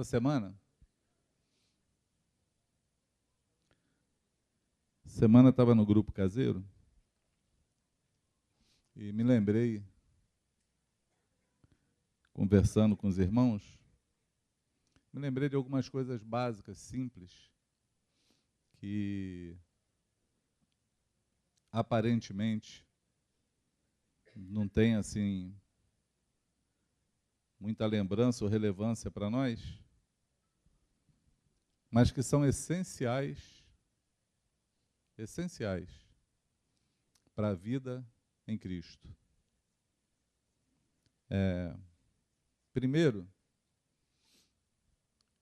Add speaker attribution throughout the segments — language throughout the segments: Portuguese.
Speaker 1: Essa semana estava no grupo caseiro e me lembrei, conversando com os irmãos, me lembrei de algumas coisas básicas, simples, que aparentemente não tem assim muita lembrança ou relevância para nós, mas que são essenciais para a vida em Cristo. Primeiro,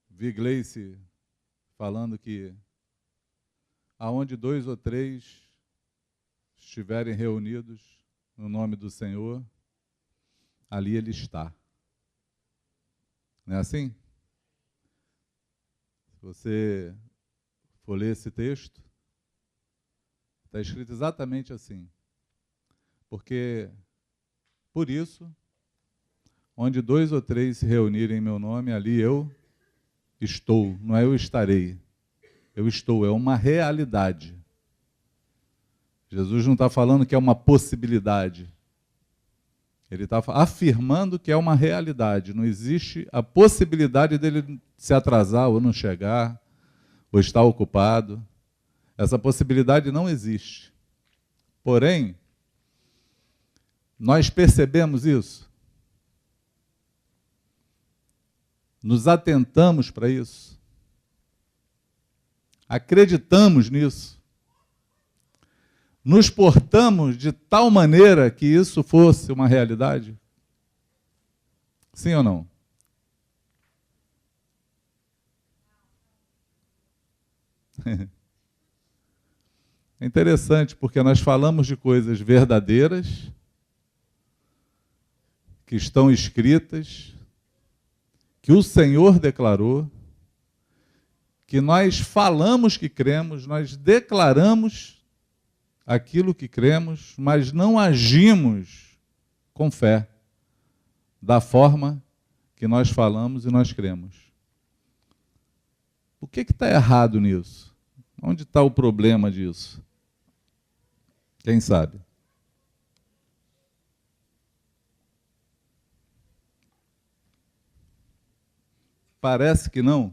Speaker 1: vi Gleice falando que aonde 2 ou 3 estiverem reunidos no nome do Senhor, ali Ele está. Não é assim? Se você for ler esse texto, está escrito exatamente assim. Porque, por isso, onde 2 ou 3 se reunirem em meu nome, ali eu estou. Não é eu estarei. Eu estou, é uma realidade. Jesus não está falando que é uma possibilidade. Ele está afirmando que é uma realidade. Não existe a possibilidade dele se atrasar ou não chegar, ou estar ocupado. Essa possibilidade não existe. Porém, nós percebemos isso. Nos atentamos para isso. Acreditamos nisso. Nos portamos de tal maneira que isso fosse uma realidade? Sim ou não? É interessante, porque nós falamos de coisas verdadeiras, que estão escritas, que o Senhor declarou, que nós falamos que cremos, nós declaramos aquilo que cremos, mas não agimos com fé, da forma que nós falamos e nós cremos. O que está errado nisso? Onde está o problema disso? Quem sabe? Parece que não.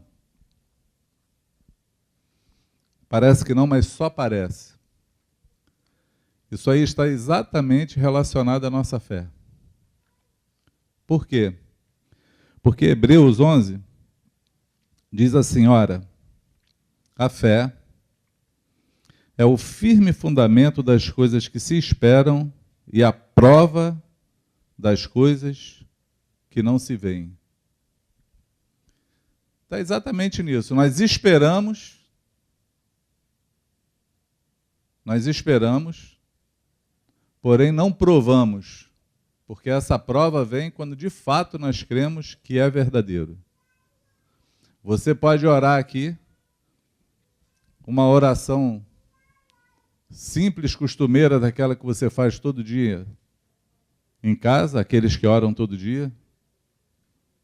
Speaker 1: Parece que não, mas só parece. Isso aí está exatamente relacionado à nossa fé. Por quê? Porque Hebreus 11 diz assim, ora, a fé é o firme fundamento das coisas que se esperam e a prova das coisas que não se veem. Está exatamente nisso. Nós esperamos, porém não provamos, porque essa prova vem quando de fato nós cremos que é verdadeiro. Você pode orar aqui, uma oração simples, costumeira, daquela que você faz todo dia em casa, aqueles que oram todo dia,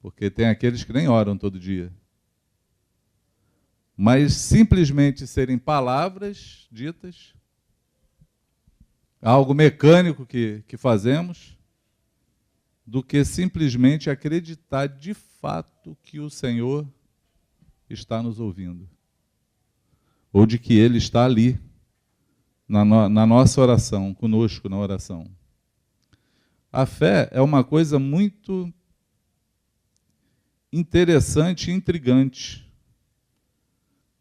Speaker 1: porque tem aqueles que nem oram todo dia. Mas simplesmente serem palavras ditas, algo mecânico que fazemos, do que simplesmente acreditar de fato que o Senhor está nos ouvindo, ou de que Ele está ali, na nossa oração, conosco na oração. A fé é uma coisa muito interessante e intrigante,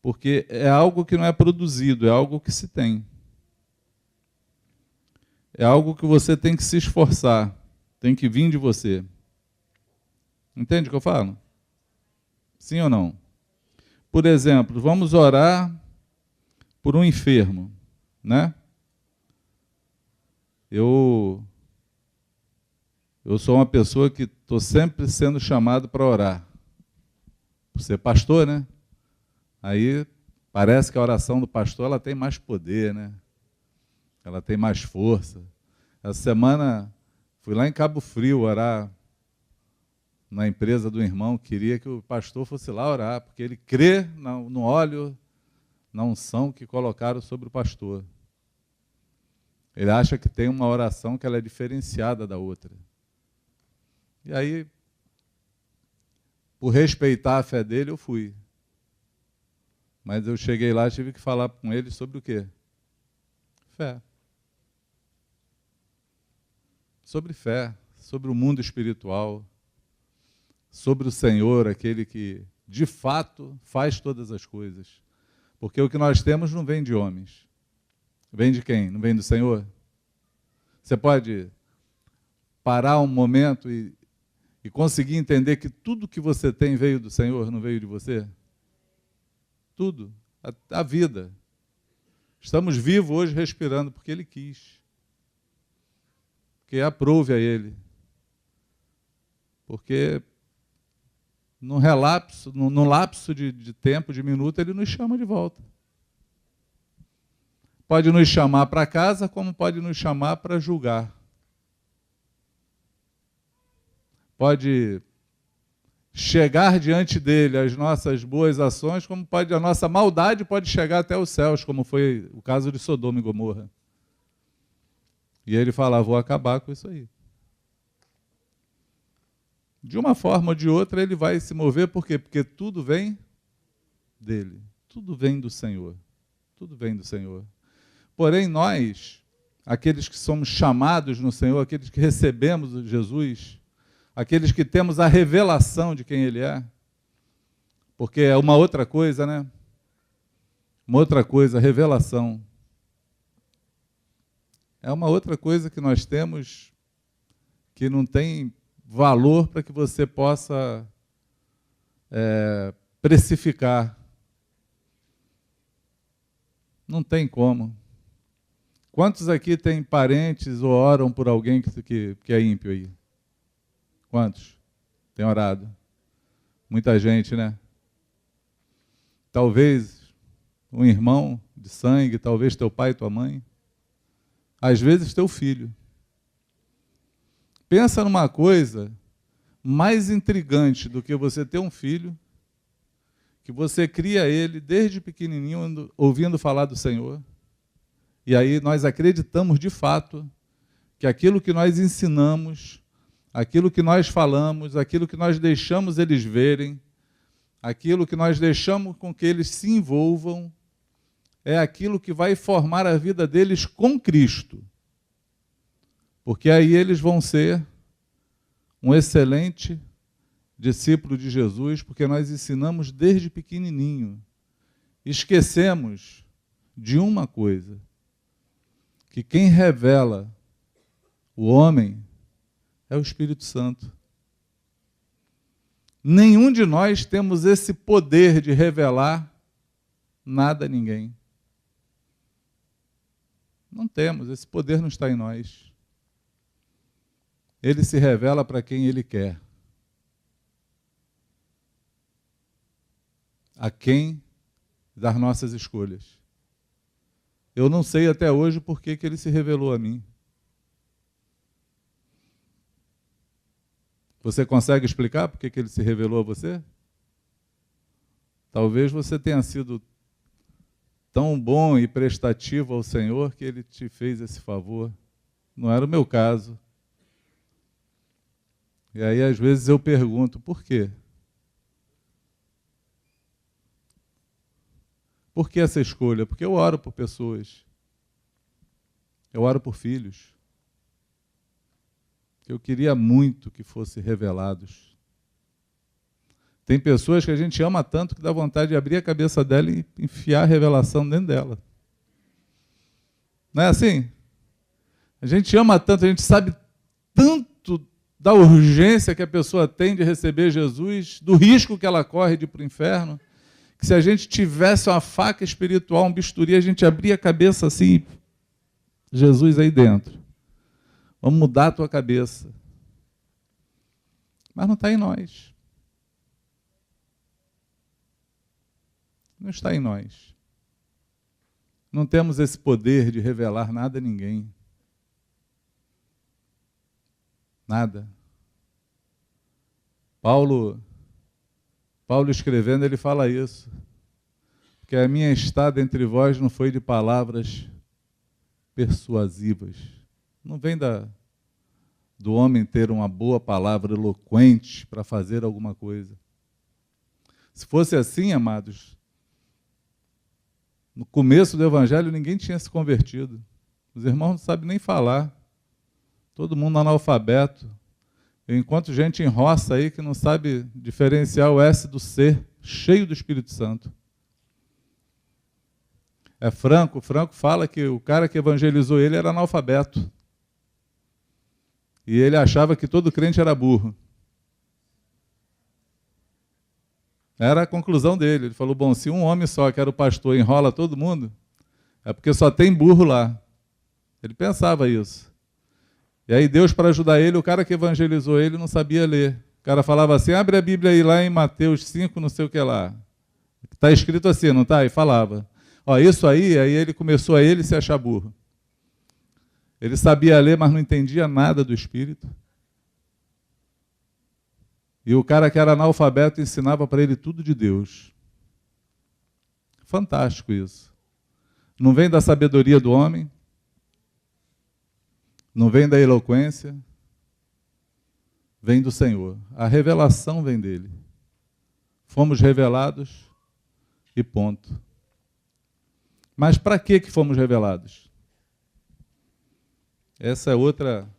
Speaker 1: porque é algo que não é produzido, é algo que se tem. É algo que você tem que se esforçar, tem que vir de você. Entende o que eu falo? Sim ou não? Por exemplo, vamos orar por um enfermo, né? Eu sou uma pessoa que estou sempre sendo chamado para orar. Por ser pastor, né? Aí parece que a oração do pastor ela tem mais poder, né? Ela tem mais força. Essa semana fui lá em Cabo Frio orar na empresa do irmão, queria que o pastor fosse lá orar, porque ele crê no óleo, na unção que colocaram sobre o pastor. Ele acha que tem uma oração que ela é diferenciada da outra. E aí, por respeitar a fé dele, eu fui. Mas eu cheguei lá e tive que falar com ele sobre o quê? Fé. Sobre fé, sobre o mundo espiritual, sobre o Senhor, aquele que, de fato, faz todas as coisas. Porque o que nós temos não vem de homens. Vem de quem? Não vem do Senhor? Você pode parar um momento e conseguir entender que tudo que você tem veio do Senhor, não veio de você? Tudo. A vida. Estamos vivos hoje respirando porque Ele quis. Porque aprove a Ele. Porque no lapso de tempo, de minuto, Ele nos chama de volta. Pode nos chamar para casa, como pode nos chamar para julgar. Pode chegar diante dele as nossas boas ações, como a nossa maldade pode chegar até os céus, como foi o caso de Sodoma e Gomorra. E ele fala, vou acabar com isso aí. De uma forma ou de outra, ele vai se mover, por quê? Porque tudo vem dele, tudo vem do Senhor, tudo vem do Senhor. Porém, nós, aqueles que somos chamados no Senhor, aqueles que recebemos Jesus, aqueles que temos a revelação de quem Ele é, porque é uma outra coisa, né? Uma outra coisa, revelação. É uma outra coisa que nós temos que não tem valor para que você possa precificar. Não tem como. Quantos aqui têm parentes ou oram por alguém que é ímpio aí? Quantos? Tem orado? Muita gente, né? Talvez um irmão de sangue, talvez teu pai e tua mãe. Às vezes teu filho. Pensa numa coisa mais intrigante do que você ter um filho, que você cria ele desde pequenininho, ouvindo falar do Senhor. E aí nós acreditamos de fato que aquilo que nós ensinamos, aquilo que nós falamos, aquilo que nós deixamos eles verem, aquilo que nós deixamos com que eles se envolvam, é aquilo que vai formar a vida deles com Cristo. Porque aí eles vão ser um excelente discípulo de Jesus, porque nós ensinamos desde pequenininho. Esquecemos de uma coisa, que quem revela o homem é o Espírito Santo. Nenhum de nós temos esse poder de revelar nada a ninguém. Não temos, esse poder não está em nós. Ele se revela para quem Ele quer. A quem das nossas escolhas. Eu não sei até hoje por que Ele se revelou a mim. Você consegue explicar por que Ele se revelou a você? Talvez você tenha sido tão bom e prestativo ao Senhor que Ele te fez esse favor. Não era o meu caso. E aí, às vezes, eu pergunto, por quê? Por que essa escolha? Porque eu oro por pessoas. Eu oro por filhos. Eu queria muito que fossem revelados. Tem pessoas que a gente ama tanto que dá vontade de abrir a cabeça dela e enfiar a revelação dentro dela. Não é assim? A gente ama tanto, a gente sabe tanto da urgência que a pessoa tem de receber Jesus, do risco que ela corre de ir para o inferno, que se a gente tivesse uma faca espiritual, um bisturi, a gente abria a cabeça assim, Jesus aí dentro. Vamos mudar a tua cabeça. Mas não está em nós. Não está em nós. Não temos esse poder de revelar nada a ninguém. Nada. Paulo escrevendo, ele fala isso. Que a minha estada entre vós não foi de palavras persuasivas. Não vem do homem ter uma boa palavra eloquente para fazer alguma coisa. Se fosse assim, amados, no começo do Evangelho ninguém tinha se convertido. Os irmãos não sabem nem falar. Todo mundo analfabeto. Eu encontro gente em roça aí que não sabe diferenciar o S do C, cheio do Espírito Santo. O Franco fala que o cara que evangelizou ele era analfabeto. E ele achava que todo crente era burro. Era a conclusão dele. Ele falou, bom, se um homem só, que era o pastor, enrola todo mundo, é porque só tem burro lá. Ele pensava isso. E aí Deus, para ajudar ele, o cara que evangelizou ele não sabia ler. O cara falava assim, abre a Bíblia aí lá em Mateus 5, não sei o que lá. Está escrito assim, não está? E falava. Ó, isso aí ele começou a ele se achar burro. Ele sabia ler, mas não entendia nada do Espírito. E o cara que era analfabeto ensinava para ele tudo de Deus. Fantástico isso. Não vem da sabedoria do homem, não vem da eloquência, vem do Senhor. A revelação vem dele. Fomos revelados e ponto. Mas para que fomos revelados? Essa é outra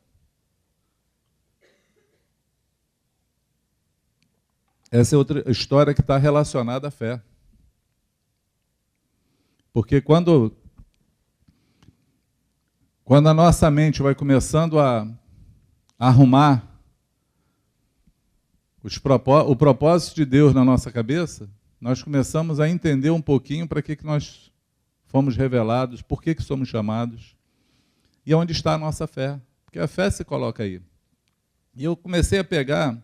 Speaker 1: história que está relacionada à fé. Porque quando a nossa mente vai começando a arrumar o propósito de Deus na nossa cabeça, nós começamos a entender um pouquinho para que nós fomos revelados, por que somos chamados e onde está a nossa fé. Porque a fé se coloca aí. E eu comecei a pegar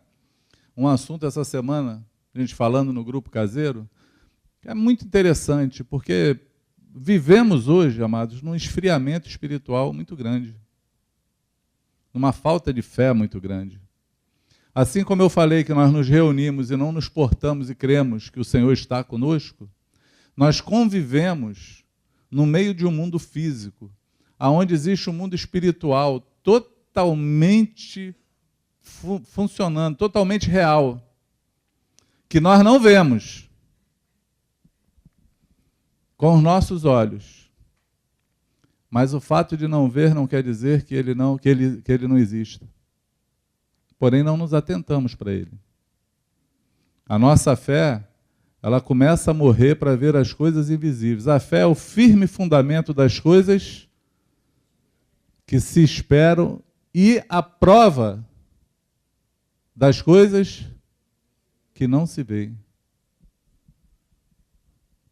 Speaker 1: um assunto essa semana, a gente falando no grupo caseiro, que é muito interessante, porque vivemos hoje, amados, num esfriamento espiritual muito grande, numa falta de fé muito grande. Assim como eu falei que nós nos reunimos e não nos portamos e cremos que o Senhor está conosco, nós convivemos no meio de um mundo físico, onde existe um mundo espiritual totalmente funcionando, totalmente real, que nós não vemos com os nossos olhos. Mas o fato de não ver não quer dizer que ele não exista. Porém, não nos atentamos para ele. A nossa fé, ela começa a morrer para ver as coisas invisíveis. A fé é o firme fundamento das coisas que se esperam e a prova das coisas que não se veem.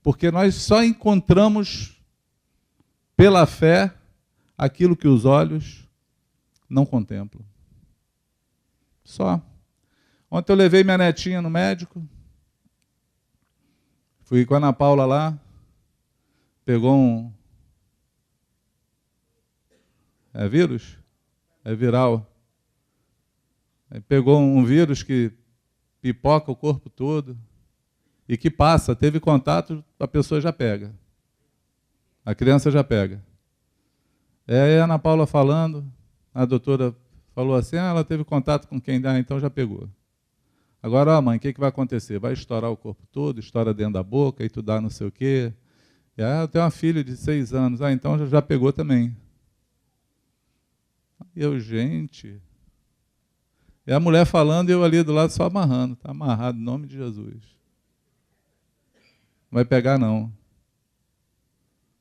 Speaker 1: Porque nós só encontramos pela fé aquilo que os olhos não contemplam. Só. Ontem eu levei minha netinha no médico, fui com a Ana Paula lá, pegou um... É vírus? É viral. Aí pegou um vírus que pipoca o corpo todo e que passa, teve contato, a pessoa já pega. A criança já pega. Aí a Ana Paula falando, a doutora falou assim, ela teve contato com quem dá, então já pegou. Agora, mãe, o que vai acontecer? Vai estourar o corpo todo, estoura dentro da boca, e tu dá não sei o quê. E aí, eu tenho uma filha de 6 anos, então já pegou também. E eu, gente... E a mulher falando e eu ali do lado só amarrando. Está amarrado, em nome de Jesus. Não vai pegar, não.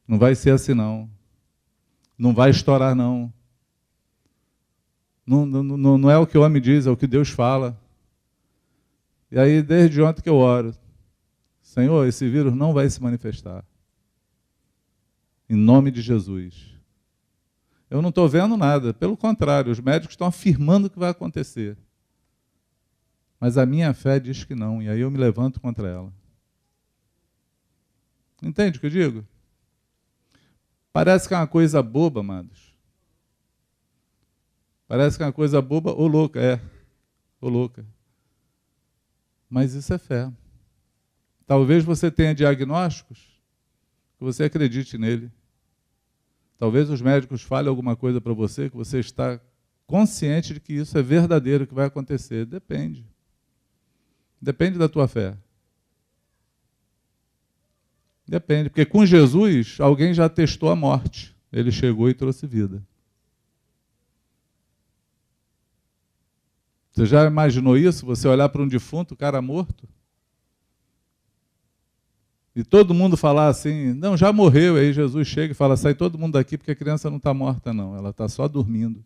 Speaker 1: Não vai ser assim, não. Não vai estourar, não. Não é o que o homem diz, é o que Deus fala. E aí, desde ontem que eu oro, Senhor, esse vírus não vai se manifestar. Em nome de Jesus. Eu não estou vendo nada, pelo contrário, os médicos estão afirmando que vai acontecer. Mas a minha fé diz que não, e aí eu me levanto contra ela. Entende o que eu digo? Parece que é uma coisa boba, amados. Parece que é uma coisa boba ou louca, ou louca. Mas isso é fé. Talvez você tenha diagnósticos que você acredite nele. Talvez os médicos falem alguma coisa para você que você está consciente de que isso é verdadeiro, que vai acontecer. Depende. Depende da tua fé. Depende, porque com Jesus alguém já testou a morte. Ele chegou e trouxe vida. Você já imaginou isso? Você olhar para um defunto, cara morto? E todo mundo falar assim, não, já morreu. Aí Jesus chega e fala, sai todo mundo daqui porque a criança não está morta não, ela está só dormindo.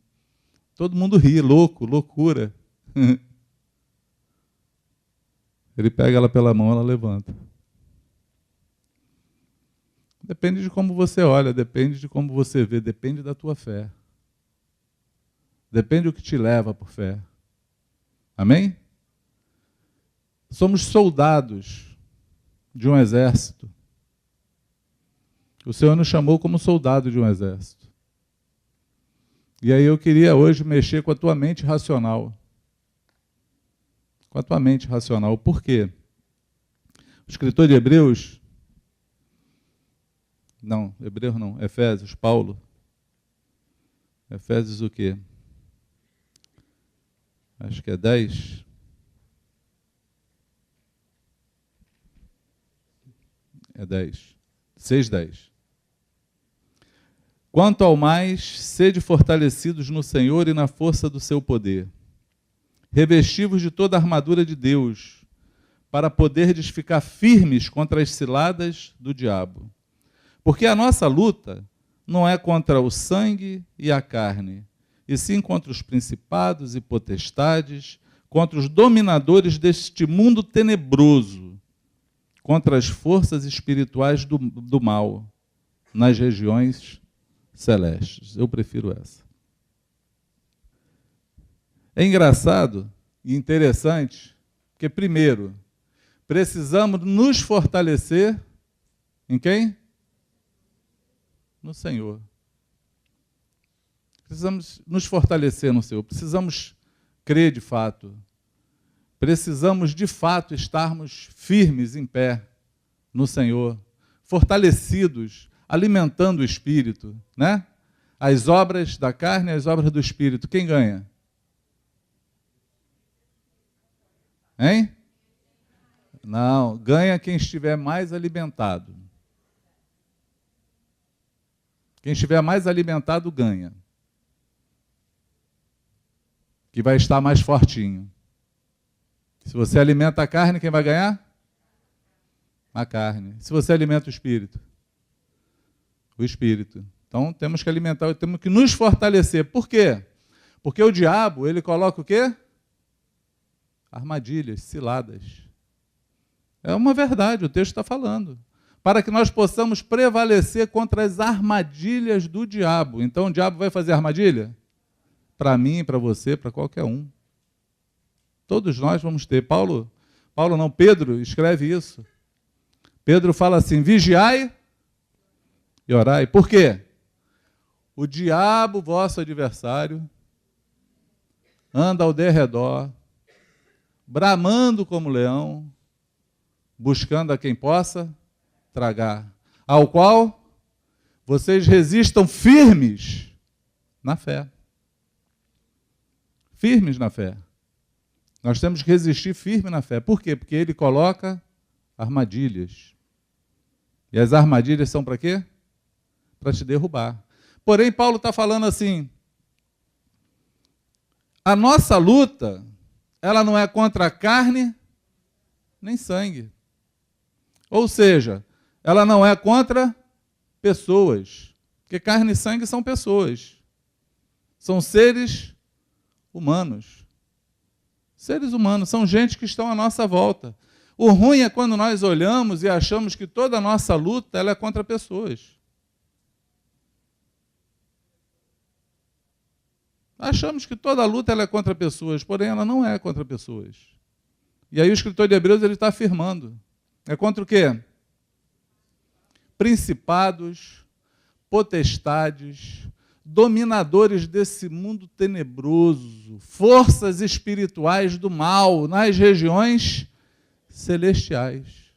Speaker 1: Todo mundo ri, louco, loucura. Ele pega ela pela mão, ela levanta. Depende de como você olha, depende de como você vê, depende da tua fé. Depende do que te leva por fé. Amém? Somos soldados de um exército. O Senhor nos chamou como soldado de um exército. E aí eu queria hoje mexer com a tua mente racional. Com a tua mente racional. Por quê? O escritor de Hebreus, Efésios, Paulo. Efésios o quê? Acho que é 10. É 10. 6:10. Quanto ao mais, sede fortalecidos no Senhor e na força do seu poder. Revestivos de toda a armadura de Deus, para poderdes ficar firmes contra as ciladas do diabo. Porque a nossa luta não é contra o sangue e a carne, e sim contra os principados e potestades, contra os dominadores deste mundo tenebroso, contra as forças espirituais do mal, nas regiões celestes. Eu prefiro essa. É engraçado e interessante, porque, primeiro, precisamos nos fortalecer em quem? No Senhor. Precisamos nos fortalecer no Senhor, precisamos crer de fato, precisamos de fato estarmos firmes em pé no Senhor, fortalecidos, alimentando o Espírito, né? As obras da carne e as obras do Espírito, quem ganha? Hein? Não, ganha quem estiver mais alimentado. Quem estiver mais alimentado ganha. Que vai estar mais fortinho. Se você alimenta a carne, quem vai ganhar? A carne. Se você alimenta o Espírito? O Espírito. Então temos que alimentar, temos que nos fortalecer. Por quê? Porque o diabo, ele coloca o quê? Armadilhas, ciladas. É uma verdade, o texto está falando. Para que nós possamos prevalecer contra as armadilhas do diabo. Então o diabo vai fazer armadilha? Para mim, para você, para qualquer um. Todos nós vamos ter. Pedro escreve isso. Pedro fala assim, vigiai e orai. Por quê? O diabo, vosso adversário, anda ao derredor, bramando como leão, buscando a quem possa tragar, ao qual vocês resistam firmes na fé. Firmes na fé. Nós temos que resistir firme na fé. Por quê? Porque ele coloca armadilhas. E as armadilhas são para quê? Para te derrubar. Porém, Paulo está falando assim, a nossa luta, ela não é contra a carne, nem sangue. Ou seja, ela não é contra pessoas. Porque carne e sangue são pessoas. São seres humanos. Seres humanos, são gente que estão à nossa volta. O ruim é quando nós olhamos e achamos que toda a nossa luta ela é contra pessoas. Achamos que toda a luta ela é contra pessoas, porém ela não é contra pessoas. E aí o escritor de Hebreus ele está afirmando. É contra o quê? Principados, potestades, dominadores desse mundo tenebroso, forças espirituais do mal nas regiões celestiais.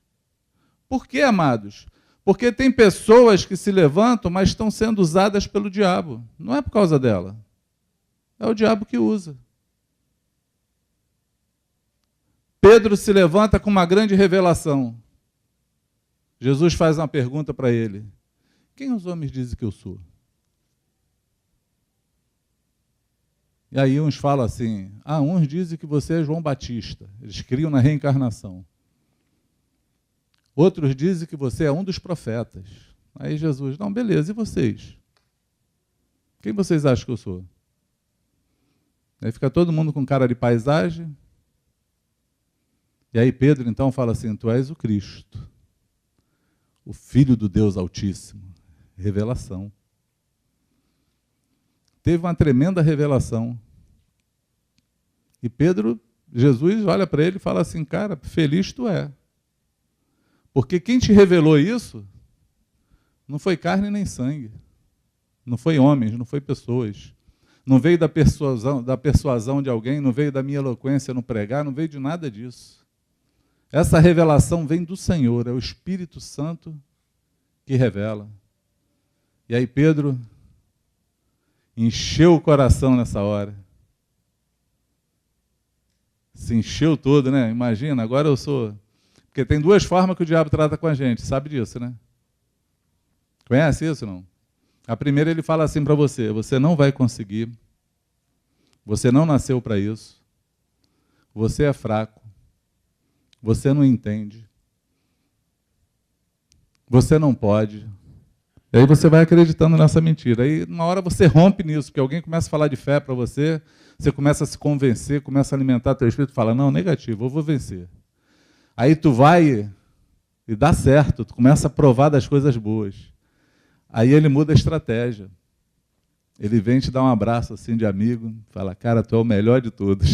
Speaker 1: Por quê, amados? Porque tem pessoas que se levantam, mas estão sendo usadas pelo diabo. Não é por causa dela. É o diabo que usa. Pedro se levanta com uma grande revelação. Jesus faz uma pergunta para ele. Quem os homens dizem que eu sou? E aí uns falam assim, uns dizem que você é João Batista. Eles criam na reencarnação. Outros dizem que você é um dos profetas. Aí Jesus, não, beleza, e vocês? Quem vocês acham que eu sou? Aí fica todo mundo com cara de paisagem. E aí Pedro então fala assim, tu és o Cristo, o Filho do Deus Altíssimo. Revelação. Teve uma tremenda revelação. E Jesus olha para ele e fala assim, cara, feliz tu é. Porque quem te revelou isso não foi carne nem sangue. Não foi homens, não foi pessoas. Não veio da persuasão de alguém, não veio da minha eloquência no pregar, não veio de nada disso. Essa revelação vem do Senhor, é o Espírito Santo que revela. E aí Pedro encheu o coração nessa hora. Se encheu todo, né? Imagina, agora eu sou... Porque tem duas formas que o diabo trata com a gente, sabe disso, né? Conhece isso, não? A primeira ele fala assim para você, você não vai conseguir, você não nasceu para isso, você é fraco, você não entende, você não pode. E aí você vai acreditando nessa mentira. Aí uma hora você rompe nisso, porque alguém começa a falar de fé para você, você começa a se convencer, começa a alimentar teu espírito, fala, não, negativo, eu vou vencer. Aí tu vai e dá certo, tu começa a provar das coisas boas. Aí ele muda a estratégia. Ele vem te dar um abraço assim de amigo, fala, cara, tu é o melhor de todos.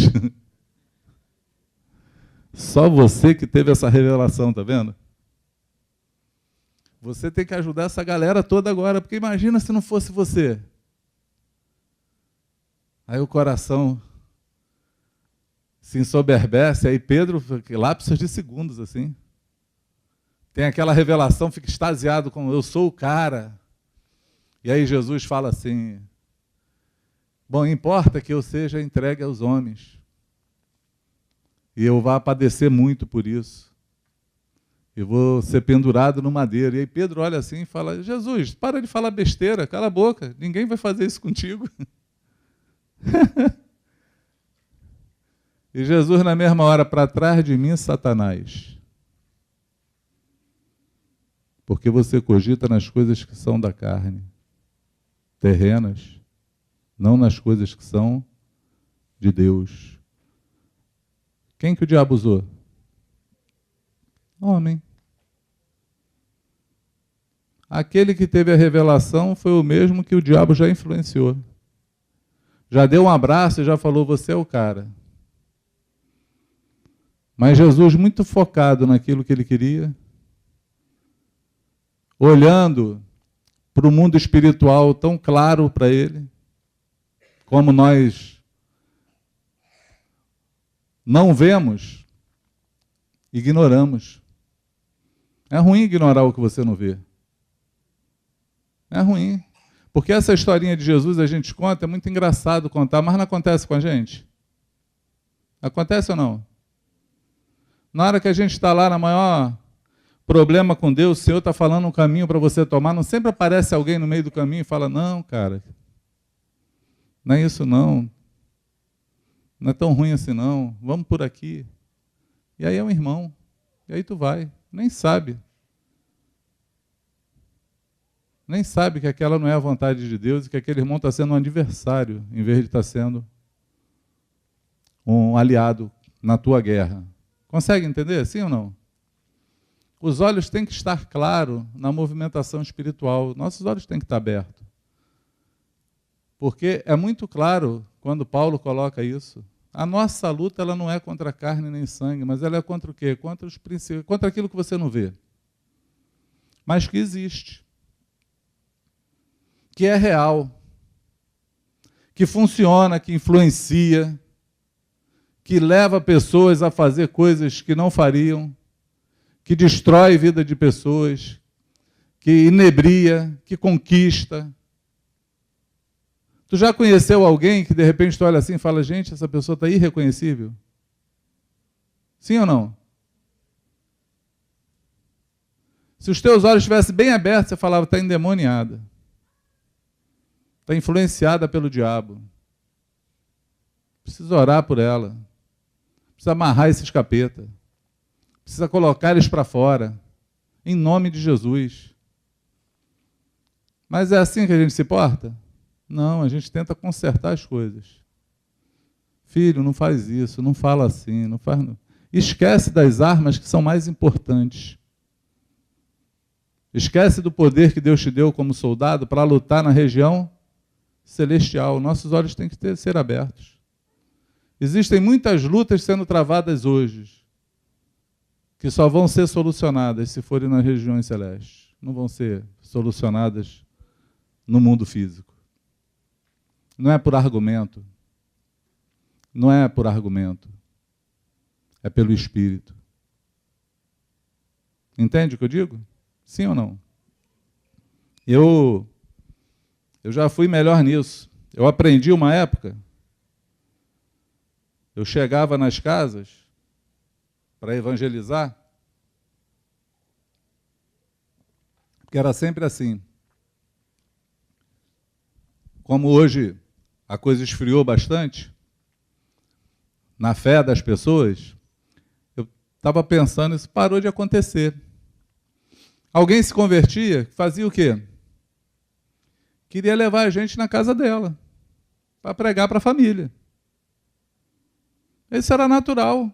Speaker 1: Só você que teve essa revelação, tá vendo? Você tem que ajudar essa galera toda agora, porque imagina se não fosse você. Aí o coração se ensoberbece, aí Pedro, lapsos de segundos, assim. Tem aquela revelação, fica extasiado com eu sou o cara. E aí Jesus fala assim, bom, importa que eu seja entregue aos homens. E eu vá padecer muito por isso. Eu vou ser pendurado no madeiro. E aí Pedro olha assim e fala, Jesus, para de falar besteira, cala a boca, ninguém vai fazer isso contigo. E Jesus na mesma hora, para trás de mim, Satanás. Porque você cogita nas coisas que são da carne, terrenas, não nas coisas que são de Deus. Quem que o diabo usou? Homem. Aquele que teve a revelação foi o mesmo que o diabo já influenciou. Já deu um abraço e já falou, você é o cara. Mas Jesus, muito focado naquilo que ele queria, olhando para o mundo espiritual tão claro para ele, como nós não vemos, ignoramos. É ruim ignorar o que você não vê. É ruim. Porque essa historinha de Jesus a gente conta, é muito engraçado contar, mas não acontece com a gente? Acontece ou não? Na hora que a gente está lá na maior problema com Deus, o Senhor está falando um caminho para você tomar, não sempre aparece alguém no meio do caminho e fala, não, cara, não é isso não, não é tão ruim assim não, vamos por aqui. E aí é um irmão, e aí tu vai, nem sabe que aquela não é a vontade de Deus e que aquele irmão está sendo um adversário, em vez de estar sendo um aliado na tua guerra. Consegue entender, sim ou não? Os olhos têm que estar claros na movimentação espiritual. Nossos olhos têm que estar abertos. Porque é muito claro, quando Paulo coloca isso, a nossa luta ela não é contra carne nem sangue, mas ela é contra o quê? Contra os princípios, contra aquilo que você não vê. Mas que existe. Que é real. Que funciona, que influencia, que leva pessoas a fazer coisas que não fariam, que destrói a vida de pessoas, que inebria, que conquista. Tu já conheceu alguém que de repente tu olha assim e fala, gente, essa pessoa está irreconhecível? Sim ou não? Se os teus olhos estivessem bem abertos, você falava, está endemoniada. Está influenciada pelo diabo. Precisa orar por ela. Precisa amarrar esses capeta. Precisa colocar eles para fora. Em nome de Jesus. Mas é assim que a gente se porta? Não, a gente tenta consertar as coisas. Filho, não faz isso, não fala assim, não faz... Esquece das armas que são mais importantes. Esquece do poder que Deus te deu como soldado para lutar na região celestial. Nossos olhos têm que ser abertos. Existem muitas lutas sendo travadas hoje, que só vão ser solucionadas se forem nas regiões celestes. Não vão ser solucionadas no mundo físico. Não é por argumento. Não é por argumento. É pelo Espírito. Entende o que eu digo? Sim ou não? Eu já fui melhor nisso. Eu aprendi uma época, eu chegava nas casas para evangelizar, porque era sempre assim. Como hoje a coisa esfriou bastante, na fé das pessoas, eu estava pensando, isso parou de acontecer. Alguém se convertia, fazia o quê? Queria levar a gente na casa dela, para pregar para a família. Isso era natural.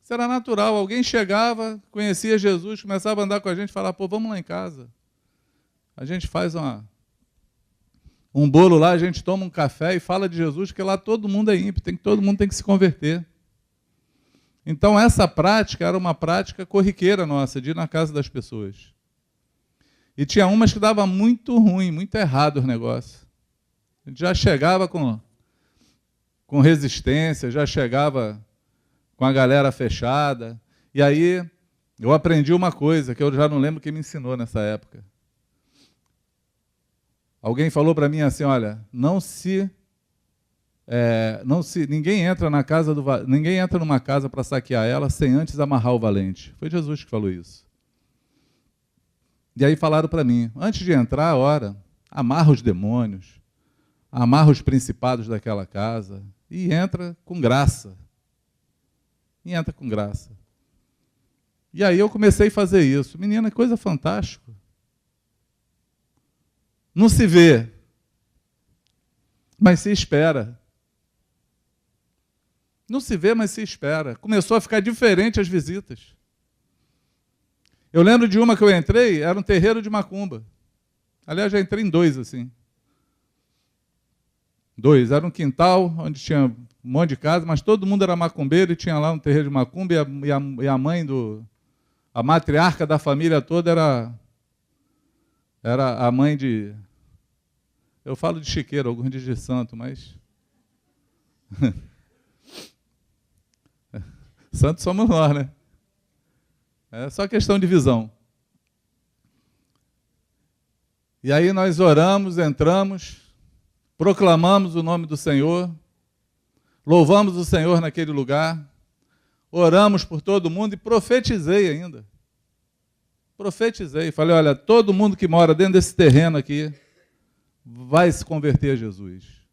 Speaker 1: Isso era natural. Alguém chegava, conhecia Jesus, começava a andar com a gente e falava, pô, vamos lá em casa. A gente faz um bolo lá, a gente toma um café e fala de Jesus, porque lá todo mundo é ímpio, todo mundo tem que se converter. Então, essa prática era uma prática corriqueira nossa, de ir na casa das pessoas. E tinha umas que dava muito ruim, muito errado os negócios. A gente já chegava com resistência, já chegava com a galera fechada. E aí, eu aprendi uma coisa, que eu já não lembro quem me ensinou nessa época. Alguém falou para mim assim, olha, ninguém entra numa casa para saquear ela sem antes amarrar o valente. Foi Jesus que falou isso. E aí falaram para mim, antes de entrar, ora, amarra os demônios, amarra os principados daquela casa e entra com graça. E entra com graça. E aí eu comecei a fazer isso. Menina, que coisa fantástica. Não se vê, mas se espera. Não se vê, mas se espera. Começou a ficar diferente as visitas. Eu lembro de uma que eu entrei, era um terreiro de macumba. Aliás, já entrei em 2, assim. 2, era um quintal, onde tinha um monte de casa, mas todo mundo era macumbeiro e tinha lá um terreiro de macumba e a mãe a matriarca da família toda era a mãe de... Eu falo de chiqueiro, alguns dizem de santo, mas... Santos somos nós, né? É só questão de visão. E aí nós oramos, entramos, proclamamos o nome do Senhor, louvamos o Senhor naquele lugar, oramos por todo mundo e profetizei ainda. Profetizei, falei, olha, todo mundo que mora dentro desse terreno aqui vai se converter a Jesus.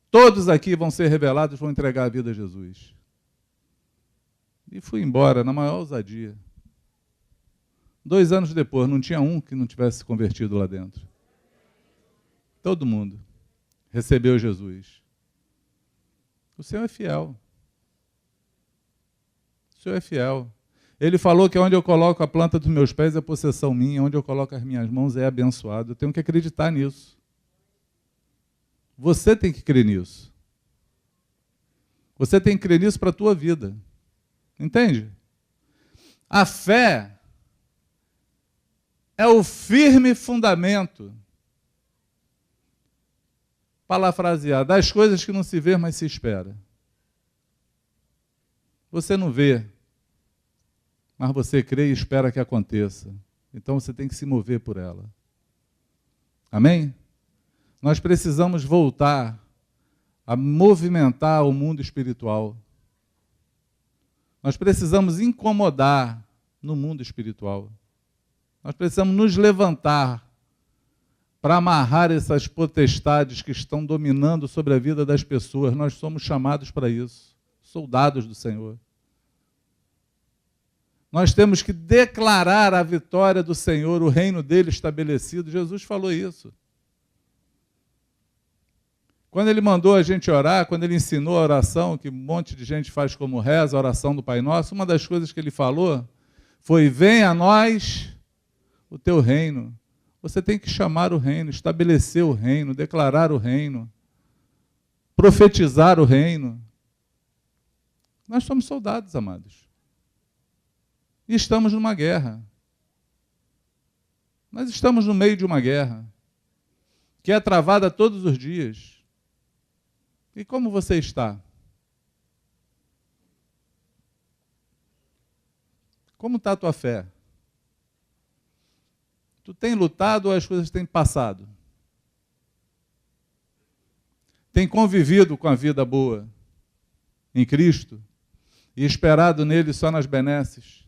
Speaker 1: Todos aqui vão ser revelados, vão entregar a vida a Jesus. E fui embora na maior ousadia. 2 anos depois, não tinha um que não tivesse se convertido lá dentro. Todo mundo recebeu Jesus. O Senhor é fiel. O Senhor é fiel. Ele falou que onde eu coloco a planta dos meus pés é possessão minha, onde eu coloco as minhas mãos é abençoado. Eu tenho que acreditar nisso. Você tem que crer nisso. Você tem que crer nisso para a tua vida. Entende? A fé é o firme fundamento, parafrasear, das coisas que não se vê, mas se espera. Você não vê, mas você crê e espera que aconteça. Então você tem que se mover por ela. Amém? Nós precisamos voltar a movimentar o mundo espiritual. Nós precisamos incomodar no mundo espiritual. Nós precisamos nos levantar para amarrar essas potestades que estão dominando sobre a vida das pessoas. Nós somos chamados para isso, soldados do Senhor. Nós temos que declarar a vitória do Senhor, o reino dele estabelecido. Jesus falou isso. Quando ele mandou a gente orar, quando ele ensinou a oração, que um monte de gente faz como reza, a oração do Pai Nosso, uma das coisas que ele falou foi: venha a nós o teu reino. Você tem que chamar o reino, estabelecer o reino, declarar o reino, profetizar o reino. Nós somos soldados, amados. E estamos numa guerra. Nós estamos no meio de uma guerra que é travada todos os dias. E como você está? Como está a tua fé? Tu tem lutado ou as coisas têm passado? Tem convivido com a vida boa em Cristo e esperado nele só nas benesses,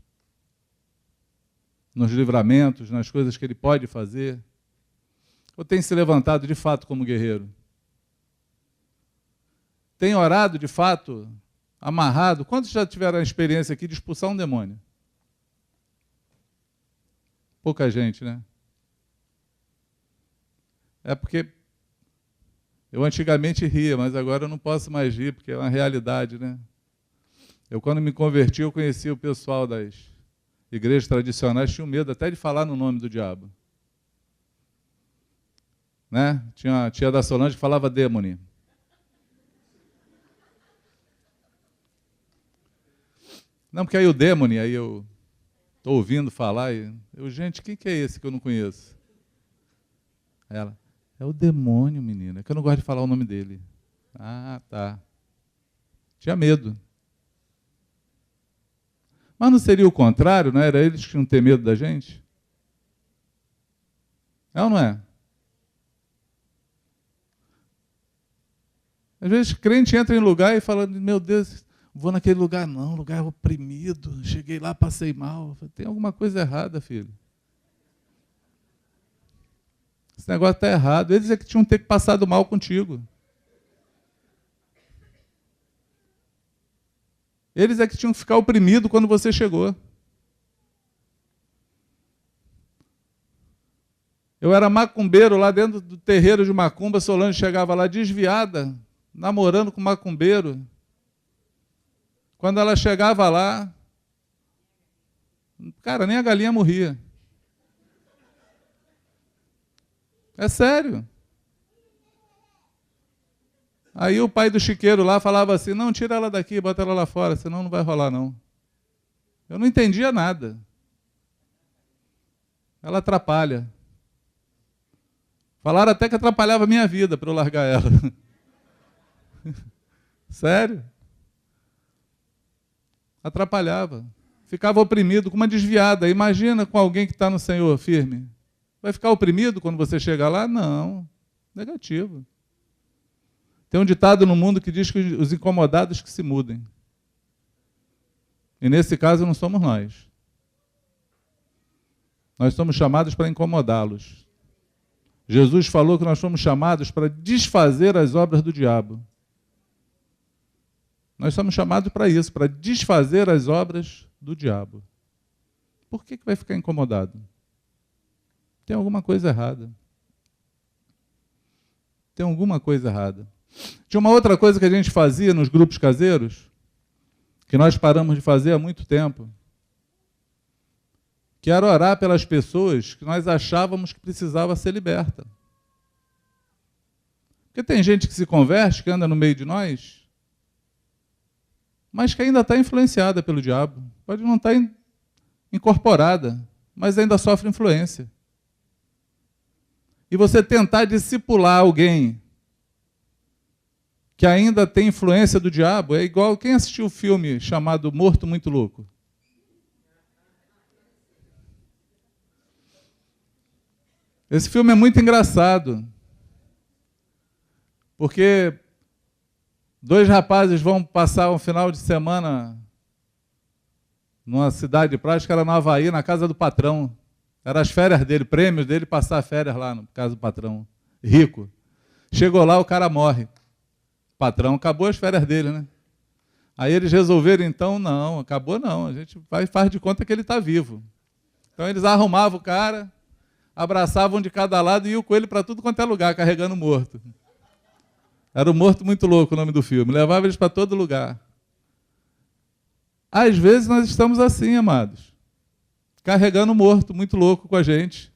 Speaker 1: nos livramentos, nas coisas que ele pode fazer? Ou tem se levantado de fato como guerreiro? Tem orado de fato, amarrado? Quantos já tiveram a experiência aqui de expulsar um demônio? Pouca gente, né? É porque eu antigamente ria, mas agora eu não posso mais rir, porque é uma realidade, né? Eu, quando me converti, eu conheci o pessoal das igrejas tradicionais, tinha medo até de falar no nome do diabo. Né? Tinha a tia da Solange que falava demônio. Não, porque aí o demônio, aí eu estou ouvindo falar, e eu, gente, quem que é esse que eu não conheço? Ela, é o demônio, menina, é que eu não gosto de falar o nome dele. Ah, tá. Tinha medo. Mas não seria o contrário, não era eles que tinham que ter medo da gente? É ou não é? Às vezes crente entra em lugar e fala, meu Deus, vou naquele lugar não, lugar oprimido, cheguei lá, passei mal. Tem alguma coisa errada, filho. Esse negócio está errado. Eles é que tinham que ter passado mal contigo. Eles é que tinham que ficar oprimidos quando você chegou. Eu era macumbeiro lá dentro do terreiro de macumba, Solange chegava lá desviada, namorando com macumbeiro. Quando ela chegava lá, cara, nem a galinha morria. É sério. Aí o pai do chiqueiro lá falava assim, não, tira ela daqui, bota ela lá fora, senão não vai rolar não. Eu não entendia nada. Ela atrapalha. Falaram até que atrapalhava a minha vida para eu largar ela. Sério? Atrapalhava. Ficava oprimido com uma desviada. Imagina com alguém que está no Senhor firme. Vai ficar oprimido quando você chegar lá? Não. Negativo. Tem um ditado no mundo que diz que os incomodados que se mudem. E nesse caso não somos nós. Nós somos chamados para incomodá-los. Jesus falou que nós somos chamados para desfazer as obras do diabo. Nós somos chamados para isso, para desfazer as obras do diabo. Por que vai ficar incomodado? Tem alguma coisa errada. Tem alguma coisa errada. Tinha uma outra coisa que a gente fazia nos grupos caseiros, que nós paramos de fazer há muito tempo, que era orar pelas pessoas que nós achávamos que precisava ser liberta. Porque tem gente que se converte, que anda no meio de nós, mas que ainda está influenciada pelo diabo. Pode não estar incorporada, mas ainda sofre influência. E você tentar discipular alguém que ainda tem influência do diabo, é igual quem assistiu o filme chamado Morto Muito Louco. Esse filme é muito engraçado, porque dois rapazes vão passar um final de semana numa cidade de praia, acho que era no Havaí, na casa do patrão. Eram as férias dele, prêmios dele passar férias lá na casa do patrão, rico. Chegou lá, o cara morre. O patrão acabou as férias dele, né? Aí eles resolveram, então, não, acabou não, a gente faz de conta que ele está vivo. Então eles arrumavam o cara, abraçavam de cada lado e iam com ele para tudo quanto é lugar, carregando morto. Era o Morto Muito Louco o nome do filme. Levava eles para todo lugar. Às vezes nós estamos assim, amados. Carregando morto muito louco com a gente.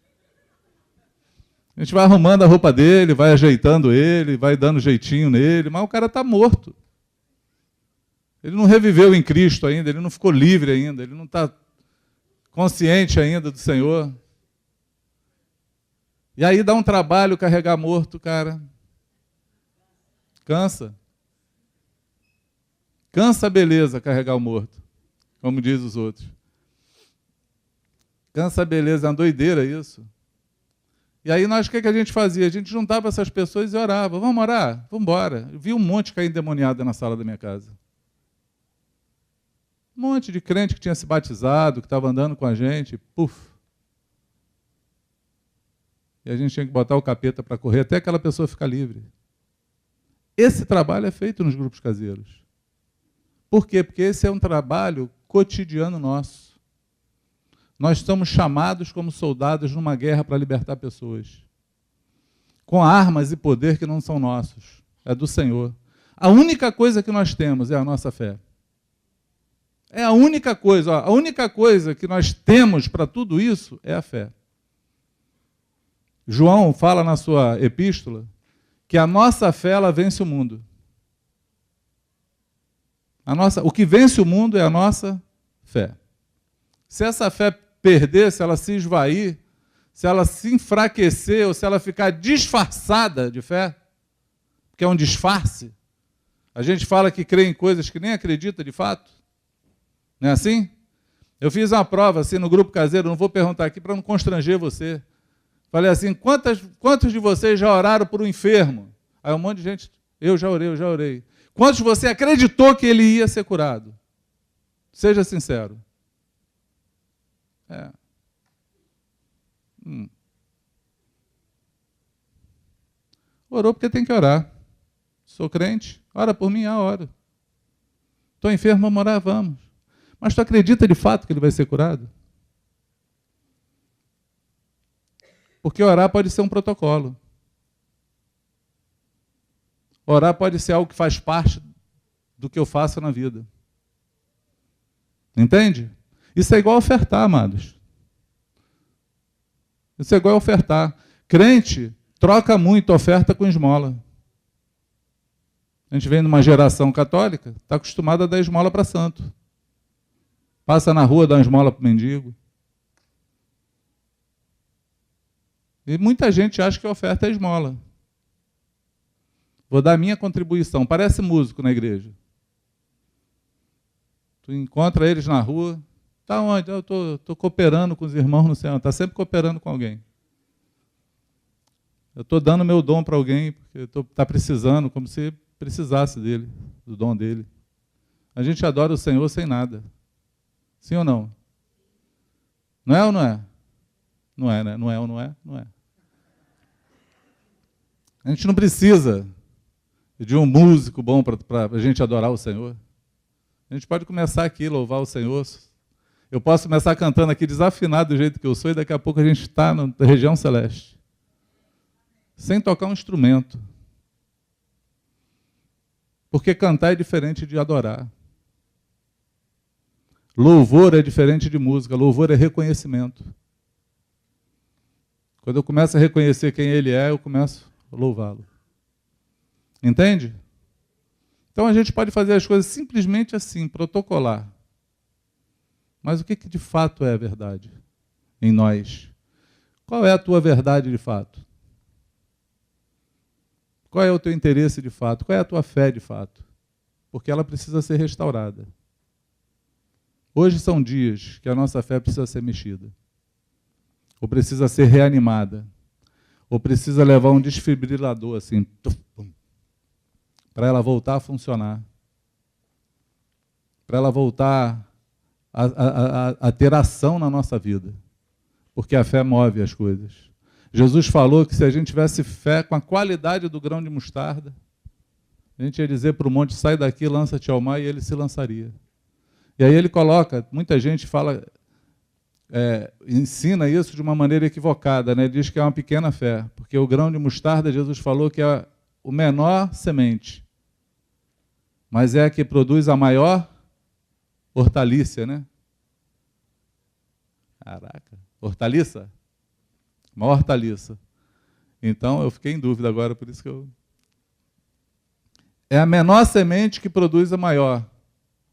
Speaker 1: A gente vai arrumando a roupa dele, vai ajeitando ele, vai dando jeitinho nele, mas o cara está morto. Ele não reviveu em Cristo ainda, ele não ficou livre ainda, ele não está consciente ainda do Senhor. E aí dá um trabalho carregar morto, cara. Cansa. Cansa a beleza carregar o morto, como diz os outros. Cansa a beleza, é uma doideira isso. E aí nós, o que a gente fazia? A gente juntava essas pessoas e orava. Vamos orar? Vamos embora. Eu vi um monte cair endemoniado na sala da minha casa. Um monte de crente que tinha se batizado, que estava andando com a gente, puf. E a gente tinha que botar o capeta para correr até aquela pessoa ficar livre. Esse trabalho é feito nos grupos caseiros. Por quê? Porque esse é um trabalho cotidiano nosso. Nós estamos chamados como soldados numa guerra para libertar pessoas. Com armas e poder que não são nossos. É do Senhor. A única coisa que nós temos é a nossa fé. É a única coisa. A única coisa que nós temos para tudo isso é a fé. João fala na sua epístola que a nossa fé, ela vence o mundo. O que vence o mundo é a nossa fé. Se essa fé perder, se ela se esvair, se ela se enfraquecer, ou se ela ficar disfarçada de fé, porque é um disfarce, a gente fala que crê em coisas que nem acredita de fato, não é assim? Eu fiz uma prova assim no grupo caseiro, não vou perguntar aqui para não constranger você. Falei assim, quantos de vocês já oraram por um enfermo? Aí um monte de gente, eu já orei. Quantos de você acreditou que ele ia ser curado? Seja sincero. Orou porque tem que orar. Sou crente, ora por mim, oro. Estou enfermo, vamos orar, vamos. Mas tu acredita de fato que ele vai ser curado? Porque orar pode ser um protocolo. Orar pode ser algo que faz parte do que eu faço na vida. Entende? Isso é igual ofertar, amados. Isso é igual ofertar. Crente troca muito oferta com esmola. A gente vem numa geração católica, está acostumado a dar esmola para santo. Passa na rua, dá uma esmola para o mendigo. E muita gente acha que a oferta é esmola. Vou dar a minha contribuição. Parece músico na igreja. Tu encontra eles na rua. Está onde? Eu estou cooperando com os irmãos no Senhor. Está sempre cooperando com alguém. Eu estou dando meu dom para alguém, porque está precisando, como se precisasse dele, do dom dele. A gente adora o Senhor sem nada. Sim ou não? Não é ou não é? Não é, né? Não é ou não é? Não é. A gente não precisa de um músico bom para a gente adorar o Senhor. A gente pode começar aqui a louvar o Senhor. Eu posso começar cantando aqui desafinado do jeito que eu sou e daqui a pouco a gente está na região celeste. Sem tocar um instrumento. Porque cantar é diferente de adorar. Louvor é diferente de música. Louvor é reconhecimento. Quando eu começo a reconhecer quem Ele é, eu começo a louvá-lo. Entende? Então a gente pode fazer as coisas simplesmente assim, protocolar. Mas o que de fato é a verdade em nós? Qual é a tua verdade de fato? Qual é o teu interesse de fato? Qual é a tua fé de fato? Porque ela precisa ser restaurada. Hoje são dias que a nossa fé precisa ser mexida. Ou precisa ser reanimada. Ou precisa levar um desfibrilador assim, para ela voltar a funcionar. Para ela voltar a ter ação na nossa vida. Porque a fé move as coisas. Jesus falou que se a gente tivesse fé com a qualidade do grão de mostarda, a gente ia dizer para o monte, sai daqui, lança-te ao mar, e ele se lançaria. E aí ele coloca, muita gente fala, ensina isso de uma maneira equivocada, né? Diz que é uma pequena fé, porque o grão de mostarda, Jesus falou que é o menor semente, mas é a que produz a maior hortaliça, né? Caraca, hortaliça? Uma hortaliça. Então, eu fiquei em dúvida agora, por isso que eu... É a menor semente que produz a maior.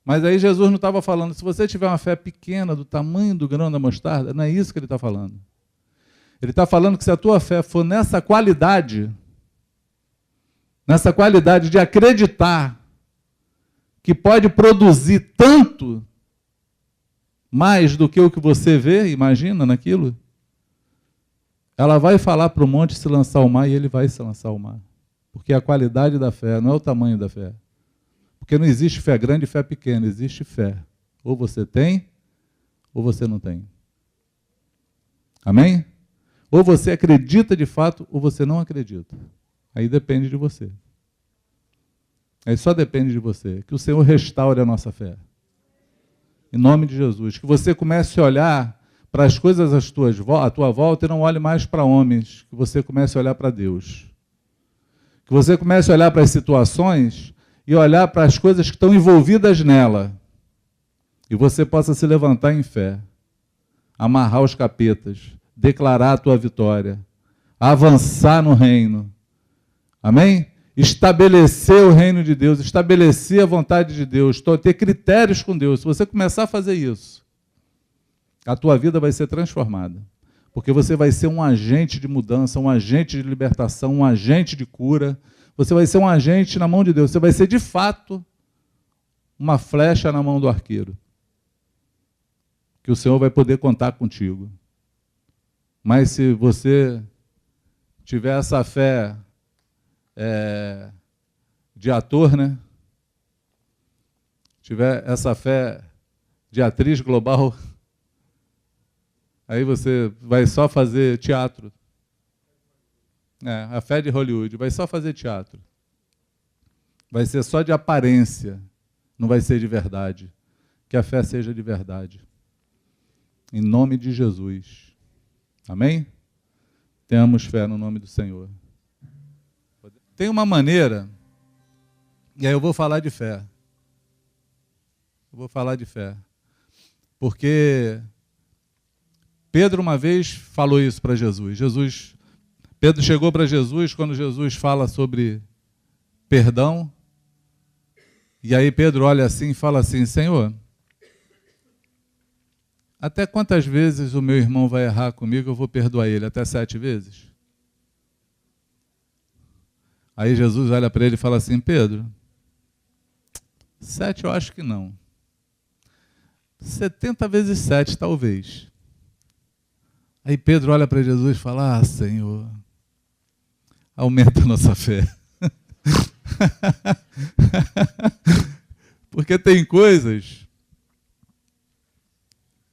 Speaker 1: Mas aí Jesus não estava falando, se você tiver uma fé pequena, do tamanho do grão da mostarda, não é isso que ele está falando. Ele está falando que se a tua fé for nessa qualidade de acreditar que pode produzir tanto mais do que o que você vê, imagina naquilo, ela vai falar para o monte se lançar ao mar e ele vai se lançar ao mar. Porque a qualidade da fé não é o tamanho da fé. Porque não existe fé grande e fé pequena, existe fé. Ou você tem, ou você não tem. Amém? Ou você acredita de fato, ou você não acredita. Aí depende de você. Aí só depende de você. Que o Senhor restaure a nossa fé. Em nome de Jesus. Que você comece a olhar para as coisas à tua volta e não olhe mais para homens. Que você comece a olhar para Deus. Que você comece a olhar para as situações e olhar para as coisas que estão envolvidas nela. E você possa se levantar em fé, amarrar os capetas, declarar a tua vitória, avançar no reino. Amém? Estabelecer o reino de Deus, estabelecer a vontade de Deus, ter critérios com Deus. Se você começar a fazer isso, a tua vida vai ser transformada. Porque você vai ser um agente de mudança, um agente de libertação, um agente de cura. Você vai ser um agente na mão de Deus. Você vai ser, de fato, uma flecha na mão do arqueiro. Que o Senhor vai poder contar contigo. Mas se você tiver essa fé de ator, né? Tiver essa fé de atriz global, aí você vai só fazer teatro. A fé de Hollywood vai só fazer teatro. Vai ser só de aparência, não vai ser de verdade. Que a fé seja de verdade. Em nome de Jesus. Amém? Tenhamos fé no nome do Senhor. Tem uma maneira, e aí eu vou falar de fé. Eu vou falar de fé. Porque Pedro uma vez falou isso para Jesus. Pedro chegou para Jesus quando Jesus fala sobre perdão. E aí Pedro olha assim e fala assim, Senhor, até quantas vezes o meu irmão vai errar comigo, eu vou perdoar ele? Até 7 vezes? Aí Jesus olha para ele e fala assim, Pedro, 7 eu acho que não. 70 vezes 7 talvez. Aí Pedro olha para Jesus e fala, Senhor, aumenta a nossa fé. Porque tem coisas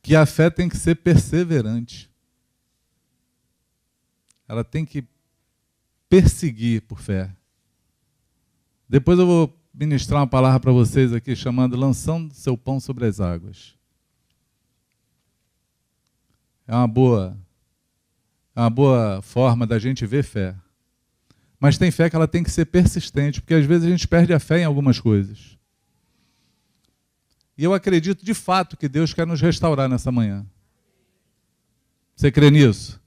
Speaker 1: que a fé tem que ser perseverante. Ela tem que perseguir por fé. Depois eu vou ministrar uma palavra para vocês aqui, chamando lançando seu pão sobre as águas. É uma boa forma da gente ver fé. Mas tem fé que ela tem que ser persistente, porque às vezes a gente perde a fé em algumas coisas. E eu acredito de fato que Deus quer nos restaurar nessa manhã. Você crê nisso?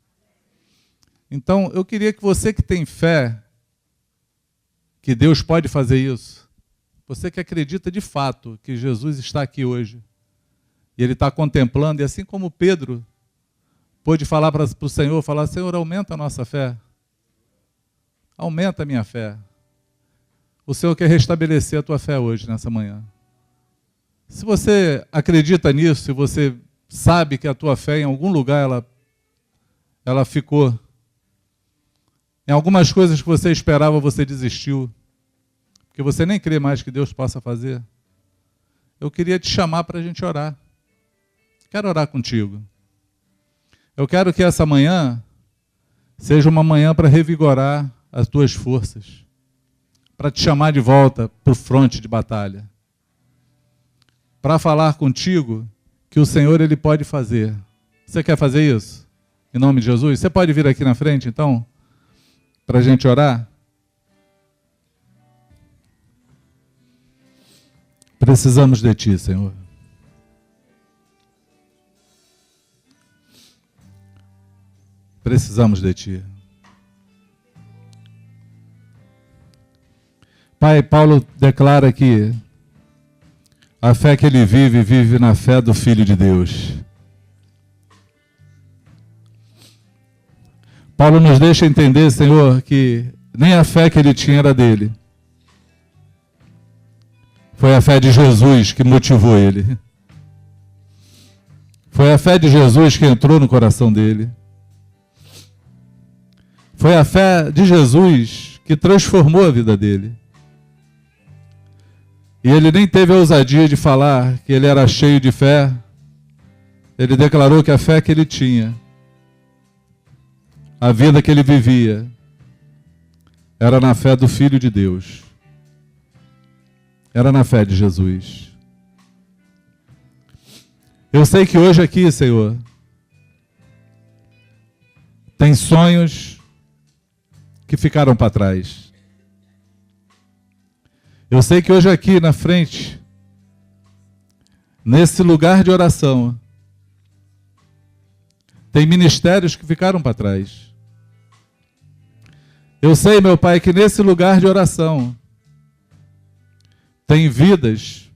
Speaker 1: Então, eu queria que você que tem fé, que Deus pode fazer isso, você que acredita de fato que Jesus está aqui hoje, e Ele está contemplando, e assim como Pedro pôde falar para o Senhor, Senhor, aumenta a nossa fé. Aumenta a minha fé. O Senhor quer restabelecer a tua fé hoje, nessa manhã. Se você acredita nisso, se você sabe que a tua fé em algum lugar ela ficou, em algumas coisas que você esperava, você desistiu, porque você nem crê mais que Deus possa fazer, eu queria te chamar para a gente orar. Quero orar contigo. Eu quero que essa manhã seja uma manhã para revigorar as tuas forças, para te chamar de volta para o fronte de batalha, para falar contigo que o Senhor Ele pode fazer. Você quer fazer isso? Em nome de Jesus? Você pode vir aqui na frente, então, para a gente orar? Precisamos de Ti, Senhor. Precisamos de Ti. Pai, Paulo declara que a fé que ele vive, vive na fé do Filho de Deus. Paulo nos deixa entender, Senhor, que nem a fé que ele tinha era dele. Foi a fé de Jesus que motivou ele. Foi a fé de Jesus que entrou no coração dele. Foi a fé de Jesus que transformou a vida dele. E ele nem teve a ousadia de falar que ele era cheio de fé. Ele declarou que a fé que ele tinha, a vida que ele vivia, era na fé do Filho de Deus. Era na fé de Jesus. Eu sei que hoje aqui, Senhor, tem sonhos que ficaram para trás. Eu sei que hoje aqui na frente, nesse lugar de oração, tem ministérios que ficaram para trás. Eu sei, meu Pai, que nesse lugar de oração tem vidas,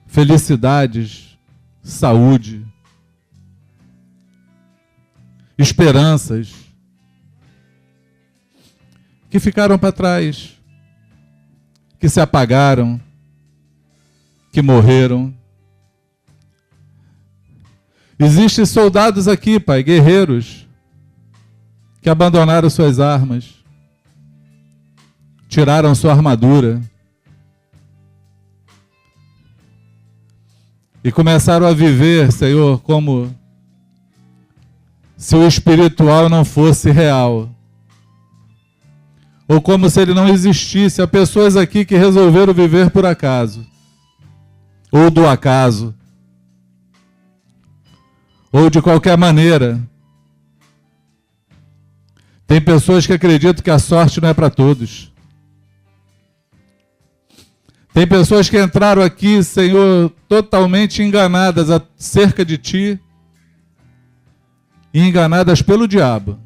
Speaker 1: felicidades, saúde, esperanças que ficaram para trás, que se apagaram, que morreram. Existem soldados aqui, Pai, guerreiros, que abandonaram suas armas, tiraram sua armadura e começaram a viver, Senhor, como se o espiritual não fosse real, ou como se ele não existisse. Há pessoas aqui que resolveram viver por acaso, ou do acaso, ou de qualquer maneira. Tem pessoas que acreditam que a sorte não é para todos. Tem pessoas que entraram aqui, Senhor, totalmente enganadas acerca de Ti e enganadas pelo diabo.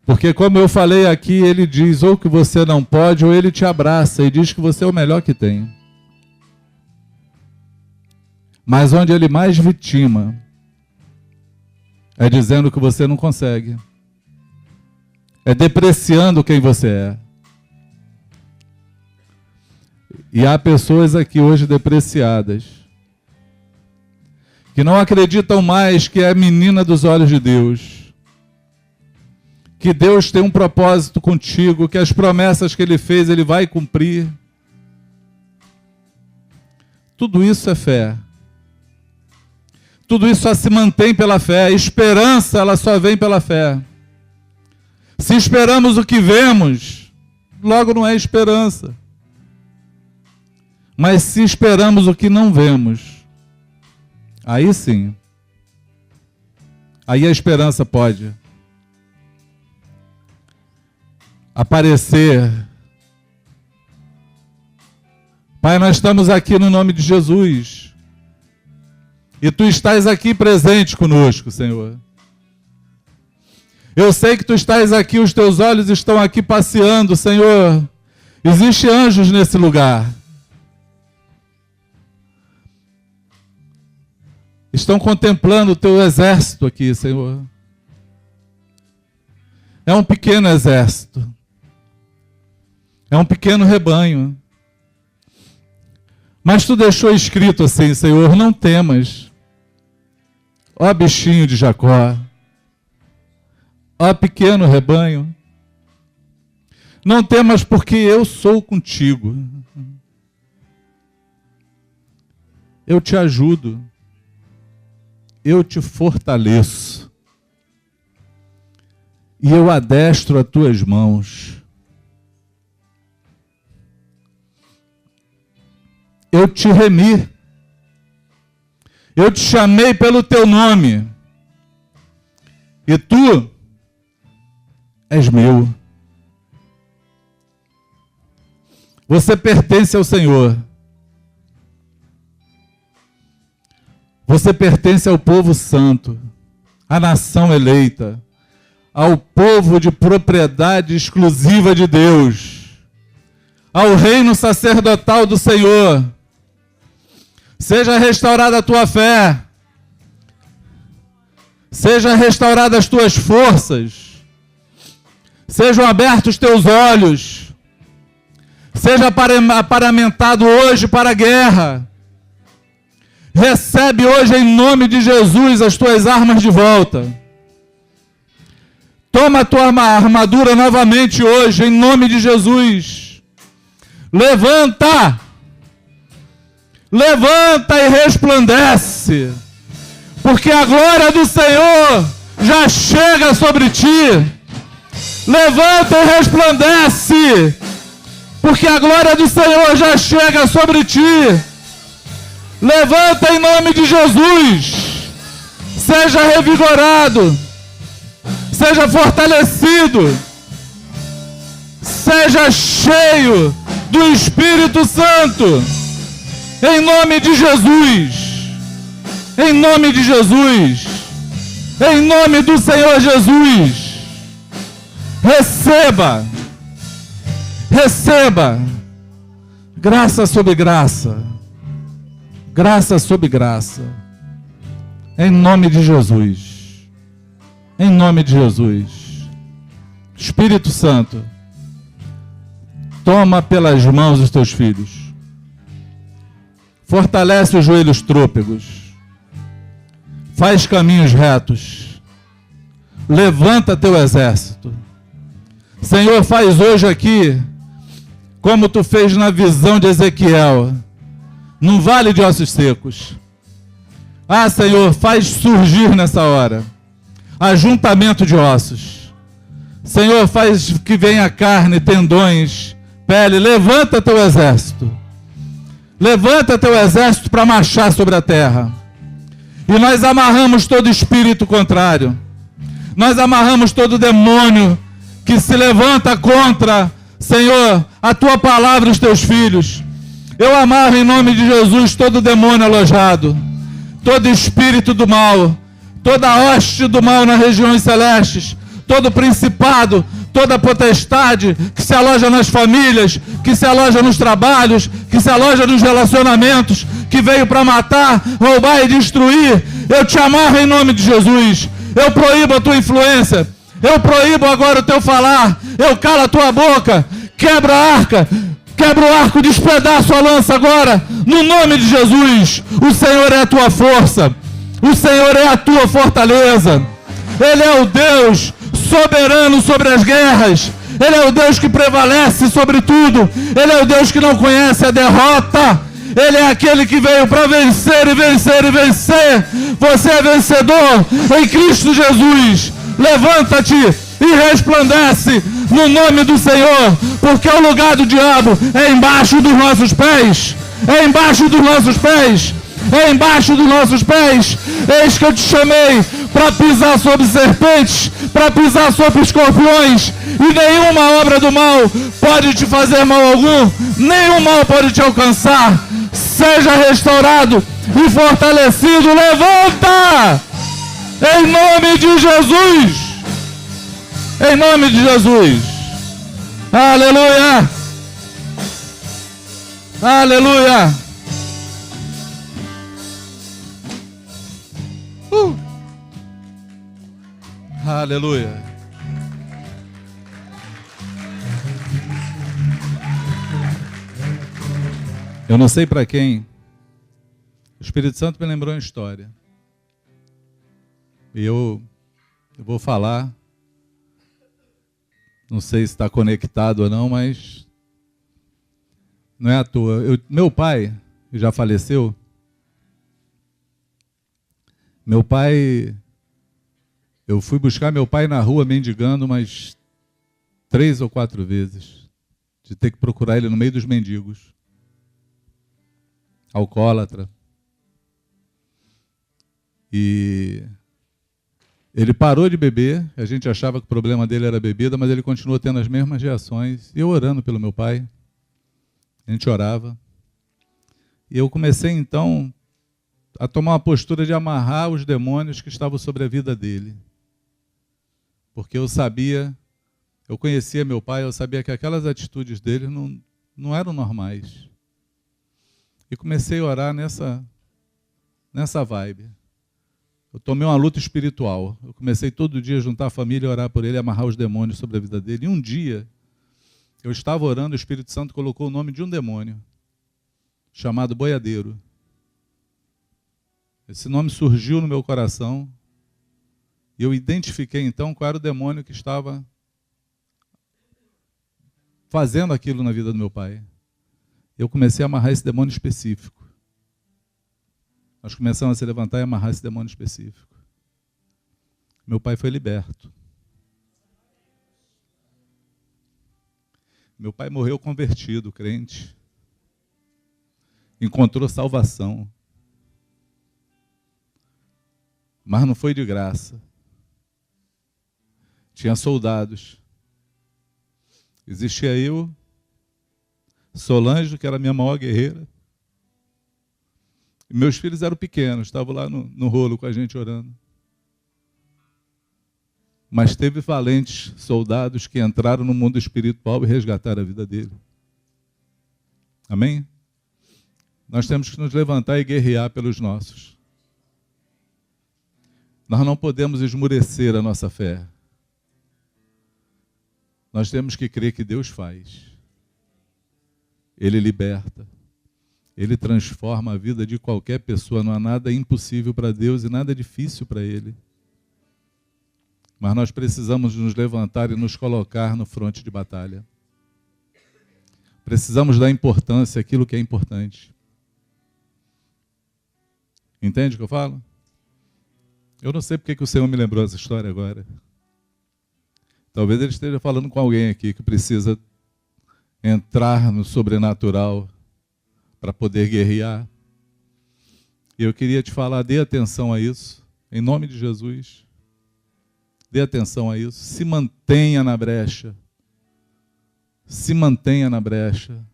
Speaker 1: Porque, como eu falei aqui, ele diz ou que você não pode, ou ele te abraça e diz que você é o melhor que tem. Mas onde ele mais vitima é dizendo que você não consegue. É depreciando quem você é. E há pessoas aqui hoje depreciadas, que não acreditam mais que é a menina dos olhos de Deus, que Deus tem um propósito contigo, que as promessas que Ele fez, Ele vai cumprir. Tudo isso é fé. Tudo isso só se mantém pela fé. A esperança, ela só vem pela fé. Se esperamos o que vemos, logo não é esperança. Mas se esperamos o que não vemos, aí sim. Aí a esperança pode aparecer. Pai, nós estamos aqui no nome de Jesus. E Tu estás aqui presente conosco, Senhor. Eu sei que Tu estás aqui, os Teus olhos estão aqui passeando, Senhor. Existem anjos nesse lugar. Estão contemplando o Teu exército aqui, Senhor. É um pequeno exército. É um pequeno rebanho. Mas tu deixou escrito assim, Senhor, não temas, ó bichinho de Jacó, ó pequeno rebanho, não temas porque eu sou contigo. Eu te ajudo, eu te fortaleço, e eu adestro as tuas mãos. Eu te remi, eu te chamei pelo teu nome, e tu és meu. Você pertence ao Senhor. Você pertence ao povo santo, à nação eleita, ao povo de propriedade exclusiva de Deus, ao reino sacerdotal do Senhor. Seja restaurada a tua fé, seja restaurada as tuas forças, sejam abertos os teus olhos, seja aparamentado hoje para a guerra. Recebe hoje em nome de Jesus as tuas armas de volta. Toma a tua armadura novamente hoje em nome de Jesus. Levanta! Levanta e resplandece, porque a glória do Senhor já chega sobre ti. Levanta e resplandece, porque a glória do Senhor já chega sobre ti. Levanta em nome de Jesus. Seja revigorado, seja fortalecido, seja cheio do Espírito Santo. Em nome de Jesus, em nome de Jesus, em nome do Senhor Jesus, receba, receba, graça sobre graça, graça sobre graça, em nome de Jesus, em nome de Jesus. Espírito Santo, toma pelas mãos os teus filhos. Fortalece os joelhos trôpegos, faz caminhos retos, levanta teu exército. Senhor, faz hoje aqui, como tu fez na visão de Ezequiel, num vale de ossos secos. Ah, Senhor, faz surgir nessa hora ajuntamento de ossos. Senhor, faz que venha carne, tendões, pele. Levanta teu exército. Levanta teu exército para marchar sobre a terra. E nós amarramos todo espírito contrário. Nós amarramos todo demônio que se levanta contra, Senhor, a tua palavra e os teus filhos. Eu amarro em nome de Jesus todo demônio alojado, todo espírito do mal, toda hoste do mal nas regiões celestes, todo principado, toda potestade que se aloja nas famílias, que se aloja nos trabalhos, que se aloja nos relacionamentos, que veio para matar, roubar e destruir. Eu te amarro em nome de Jesus. Eu proíbo a tua influência. Eu proíbo agora o teu falar. Eu calo a tua boca. Quebra a arca. Quebra o arco, despedaça a lança agora. No nome de Jesus. O Senhor é a tua força. O Senhor é a tua fortaleza. Ele é o Deus soberano sobre as guerras. Ele é o Deus que prevalece sobre tudo. Ele é o Deus que não conhece a derrota. Ele é aquele que veio para vencer e vencer e vencer. Você é vencedor em Cristo Jesus. Levanta-te e resplandece no nome do Senhor, porque o lugar do diabo é embaixo dos nossos pés. É embaixo dos nossos pés. É embaixo dos nossos pés. Eis que eu te chamei para pisar sobre serpentes, para pisar sobre escorpiões, e nenhuma obra do mal pode te fazer mal algum, nenhum mal pode te alcançar. Seja restaurado e fortalecido. Levanta! Em nome de Jesus! Em nome de Jesus! Aleluia! Aleluia! Aleluia! Eu não sei para quem. O Espírito Santo me lembrou uma história. E eu vou falar. Não sei se está conectado ou não, mas não é à toa. Meu pai, que já faleceu, eu fui buscar meu pai na rua mendigando umas 3 ou 4 vezes, de ter que procurar ele no meio dos mendigos. Alcoólatra. E ele parou de beber, a gente achava que o problema dele era a bebida, mas ele continuou tendo as mesmas reações. E eu orando pelo meu pai, a gente orava. E eu comecei então a tomar uma postura de amarrar os demônios que estavam sobre a vida dele. Porque eu conhecia meu pai, eu sabia que aquelas atitudes dele não eram normais. E comecei a orar nessa vibe. Eu tomei uma luta espiritual. Eu comecei todo dia a juntar a família, orar por ele, amarrar os demônios sobre a vida dele. E um dia, eu estava orando, o Espírito Santo colocou o nome de um demônio, chamado boiadeiro. Esse nome surgiu no meu coração, e eu identifiquei então qual era o demônio que estava fazendo aquilo na vida do meu pai. Eu comecei a amarrar esse demônio específico. Nós começamos a se levantar e amarrar esse demônio específico. Meu pai foi liberto. Meu pai morreu convertido, crente. Encontrou salvação. Mas não foi de graça. Tinha soldados. Existia eu, Solange, que era a minha maior guerreira. E meus filhos eram pequenos, estavam lá no rolo com a gente orando. Mas teve valentes soldados que entraram no mundo espiritual e resgataram a vida dele. Amém? Nós temos que nos levantar e guerrear pelos nossos. Nós não podemos esmurecer a nossa fé. Nós temos que crer que Deus faz. Ele liberta. Ele transforma a vida de qualquer pessoa. Não há nada impossível para Deus e nada difícil para Ele. Mas nós precisamos nos levantar e nos colocar no fronte de batalha. Precisamos dar importância àquilo que é importante. Entende o que eu falo? Eu não sei porque que o Senhor me lembrou essa história agora. Talvez Ele esteja falando com alguém aqui que precisa entrar no sobrenatural para poder guerrear. E eu queria te falar, dê atenção a isso, em nome de Jesus. Dê atenção a isso. Se mantenha na brecha. Se mantenha na brecha.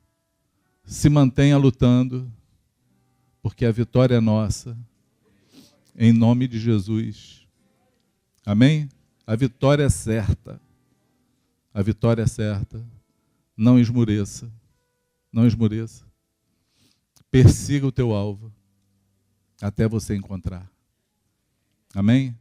Speaker 1: Se mantenha lutando, porque a vitória é nossa. Em nome de Jesus. Amém? A vitória é certa. A vitória é certa. Não esmureça. Não esmureça. Persiga o teu alvo até você encontrar. Amém?